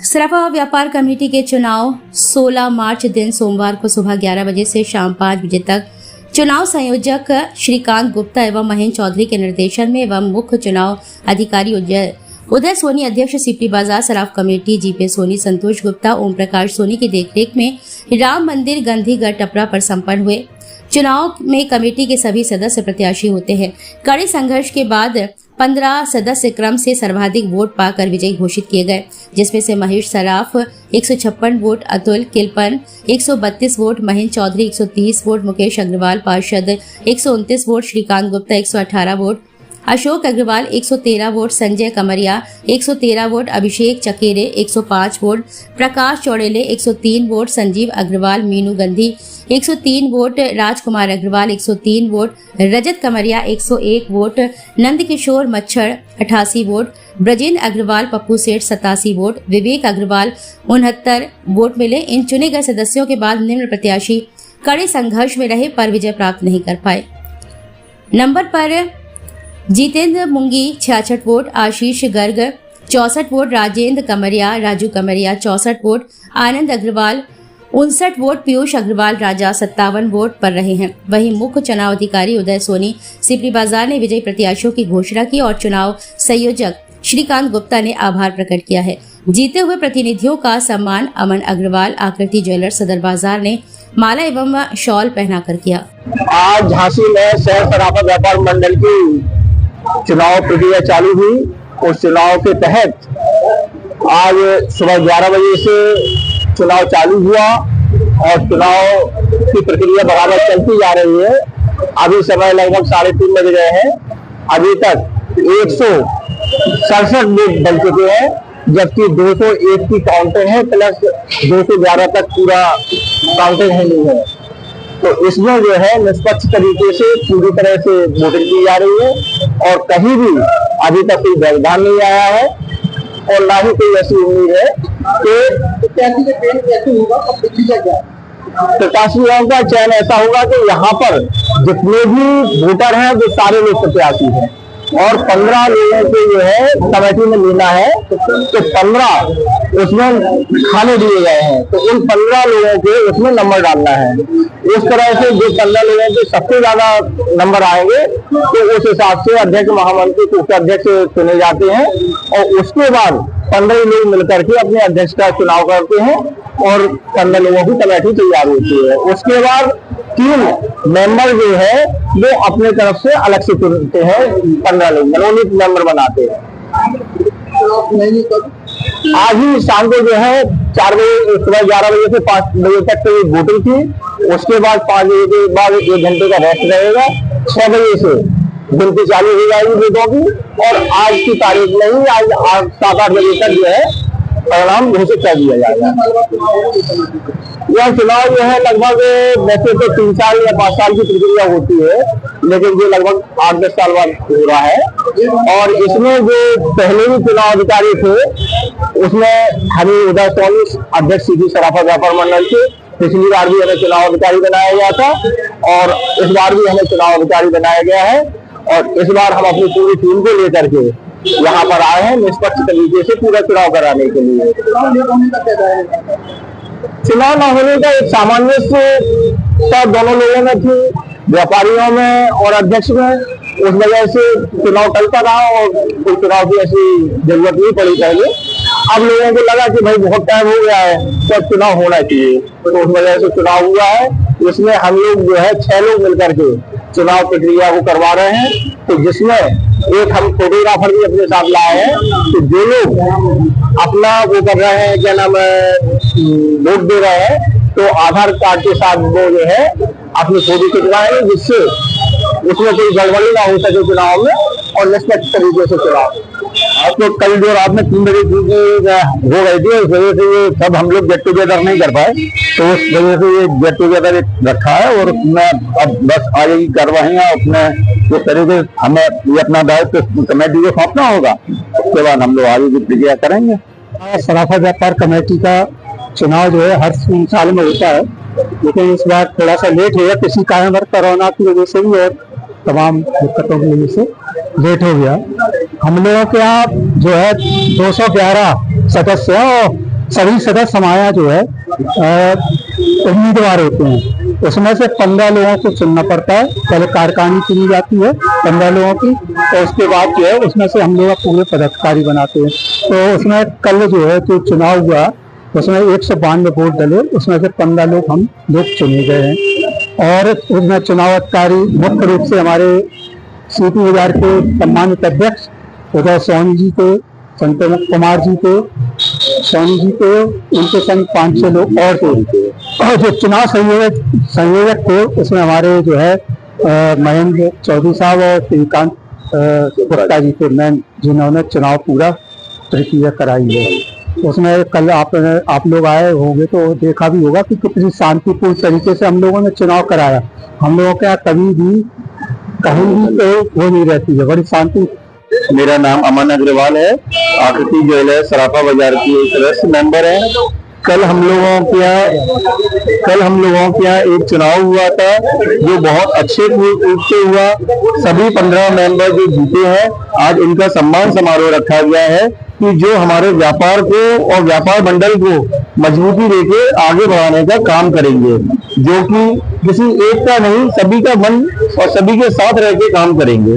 सराफा व्यापार कमेटी के चुनाव 16 मार्च दिन सोमवार को सुबह 11 बजे से शाम 5 बजे तक चुनाव संयोजक श्रीकांत गुप्ता एवं महेंद्र चौधरी के निर्देशन में एवं मुख्य चुनाव अधिकारी उदय सोनी, अध्यक्ष सीपी बाजार सराफ कमेटी जीपी सोनी, संतोष गुप्ता, ओम प्रकाश सोनी की देखरेख में राम मंदिर गंधीगढ़ टपरा पर संपन्न हुए। चुनाव में कमेटी के सभी सदस्य प्रत्याशी होते हैं। कड़े संघर्ष के बाद 15 सदस्य क्रम से सर्वाधिक वोट पाकर विजयी घोषित किए गए, जिसमें से Mahesh Saraf 156 vote, Atul Kilpan 132 vote, Mahendra Chaudhary 130 vote, Mukesh Agarwal पार्षद 129 vote, Shrikant Gupta 118 vote, Ashok Agarwal 113 vote, Sanjay Kamaria 113 vote, Abhishek Chakere 105 vote, Prakash Chaudele 103 vote, Sanjeev Agarwal, Meenu Gandhi 103 vote, Rajkumar Agarwal 103 vote, Rajat Kamaria 101 vote, Nandkishore मच्छर 88 वोट, ब्रजेंद्र अग्रवाल, पप्पू सेठ 87 वोट, विवेक अग्रवाल 69 वोट मिले। इन चुने गए सदस्यों के बाद निम्न प्रत्याशी कड़े संघर्ष में रहे पर विजय प्राप्त नहीं कर पाए। नंबर पर जितेंद्र मुंगी 66 वोट, आशीष गर्ग 64 वोट, राजेंद्र कमरिया, राजू कमरिया 64 वोट, आनंद अग्रवाल 59 वोट, पीयूष अग्रवाल राजा 57 वोट पर रहे हैं। वहीं मुख्य चुनाव अधिकारी उदय सोनी सिपरी बाजार ने विजयी प्रत्याशियों की घोषणा की और चुनाव संयोजक श्रीकांत गुप्ता ने आभार प्रकट किया है। जीते हुए प्रतिनिधियों का सम्मान अमन अग्रवाल, आकृति ज्वेलर्स सदर बाजार ने माला एवं शॉल पहनाकर किया। आज झांसी में शहर सराफा व्यापार मंडल की चुनाव प्रक्रिया चालू हुई। उस चुनाव के तहत आज सुबह 11 बजे से चुनाव चालू हुआ और चुनाव की प्रक्रिया बराबर चलती जा रही है। अभी समय लगभग 3:30 बज गए हैं। अभी तक 167 वोट बन चुके हैं, जबकि 201 की काउंटिंग है प्लस 211 तक पूरा काउंटिंग नहीं है। तो इसमें जो है निष्पक्ष तरीके से पूरी तरह से वोटिंग की जा रही है और कहीं भी अभी तक कोई व्यवधान नहीं आया है और ना ही कोई ऐसी उम्मीद है कि प्रत्याशियों का चयन ऐसा होगा कि यहाँ पर जितने भी वोटर हैं वो सारे लोग प्रत्याशी हैं और 15 लोगों को जो है कमेटी में लेना है, तो 15 उसमें खाने दिए गए हैं, तो उन 15 लोगों के उसमें नंबर डालना है। इस तरह से जो 15 लोगों के सबसे ज्यादा नंबर आएंगे तो उस हिसाब से अध्यक्ष महामंत्री को उपाध्यक्ष चुने जाते हैं और उसके बाद 15 लोग मिलकर के अपने अध्यक्ष का चुनाव करते हैं और 15 लोगों की कमेटी तैयार होती है। उसके बाद 3 मेंबर जो है वो अपने तरफ से अलग से चुनते हैं, 15 लोग मनोनीत मेंबर बनाते हैं। आज ही शाम को जो है 4 बजे सुबह 11 बजे से 5 बजे तक तो वोटिंग थी। उसके बाद 5 बजे के बाद 1 घंटे का रेस्ट रहेगा। 6 बजे से गिनती चालू हो जाएगी वोटों की और आज की तारीख में ही आज 7-8 बजे तक जो है परिणाम घोषित कर दिया जाएगा। यह चुनाव जो है लगभग वैसे तो 3 साल या 5 साल की प्रक्रिया होती है, लेकिन ये लगभग 8-10 साल बाद हो रहा है और इसमें जो पहले भी चुनाव अधिकारी थे उसमें हमें उदय सोनी अध्यक्ष सीधी सराफा व्यापार मंडल के पिछली बार भी हमें चुनाव अधिकारी बनाया गया था और इस बार भी हमें चुनाव अधिकारी बनाया गया है और इस बार हम अपनी पूरी टीम को लेकर के यहाँ पर आए हैं निष्पक्ष तरीके से पूरा चुनाव कराने के लिए। चुनाव न होने का एक सामंजस्य दोनों लोगों में थी, व्यापारियों में और अध्यक्ष में, उस वजह से चुनाव टलता रहा और कोई चुनाव की ऐसी जरूरत नहीं पड़ी पहले। अब लोगों को लगा कि भाई बहुत टाइम हो गया है तो अब चुनाव होना चाहिए, तो उस वजह से चुनाव हुआ है। इसमें हम लोग जो है 6 लोग मिलकर के चुनाव प्रक्रिया को करवा रहे हैं, तो जिसमें एक हम फोटोग्राफर भी अपने साथ लाए हैं। तो जो लोग अपना वो कर रहे हैं, क्या नाम है, वोट दे रहे हैं, तो आधार कार्ड के साथ वो जो है अपनी फोटो खिंचवाएंगे, जिससे उसमें कोई गड़बड़ी ना हो सके चुनाव में और निष्पक्ष तरीके से चुनाव। आज तो कल जो रात में 3 बजे हो गई थी, उस वजह से ये सब हम लोग गेट टुगेदर नहीं कर पाए, तो उस वजह से ये गेट टुगेदर रखा है और उसमें अब बस आगे की कार्यवाहियां अपने इस तरीके से हमें ये अपना दायित्व कमेटी को सौंपना होगा, उसके बाद हम लोग आगे की प्रक्रिया करेंगे। सराफा व्यापार कमेटी का चुनाव जो है हर साल में होता है, लेकिन इस बार थोड़ा सा लेट हो गया, किसी कारणवश कोरोना की वजह से भी और तमाम दिक्कतों की वजह से लेट हो गया। हम लोगों के यहाँ जो है 211 सदस्य हैं और सभी सदस्य हमारे जो है उम्मीदवार होते हैं। उसमें से 15 लोगों को चुनना पड़ता है। पहले कार्यकारिणी चुनी जाती है 15 लोगों की, और उसके बाद जो है उसमें से हम लोग पूरे पदाधिकारी बनाते हैं। तो उसमें कल जो है जो चुनाव हुआ उसमें 192 वोट डले, उसमें से 15 लोग हम लोग चुने गए हैं। और उसमें चुनाव अधिकारी मुख्य रूप से हमारे सीपी बाजार के सम्मानित अध्यक्ष उदय सोनी जी थे, संतोष कुमार जी थे, सोनी जी थे, उनके संग 5-6 लोग और थे। और जो चुनाव संयोजक थे उसमें हमारे जो है महेंद्र चौधरी साहब और श्रीकांत गुप्ता जी थे, मैन, जिन्होंने चुनाव पूरा प्रक्रिया कराई है। उसमें कल आप लोग आए होंगे तो देखा भी होगा कि कितनी शांतिपूर्ण तरीके से हम लोगों ने चुनाव कराया। हम लोगों के यहाँ कभी भी कहीं भी तो वो नहीं रहती है, बड़ी शांति। मेरा नाम अमन अग्रवाल है, आकृति ज्वेलर्स सराफा बाजार की एक सदस्य मेंबर है। कल हम लोगों के यहाँ एक चुनाव हुआ था जो बहुत अच्छे रूप से हुआ। सभी 15 मेंबर जो जीते हैं, आज इनका सम्मान समारोह रखा गया है कि जो हमारे व्यापार को और व्यापार मंडल को मजबूती देके आगे बढ़ाने का काम करेंगे, जो कि किसी एक का नहीं, सभी का मन और सभी के साथ रह के काम करेंगे।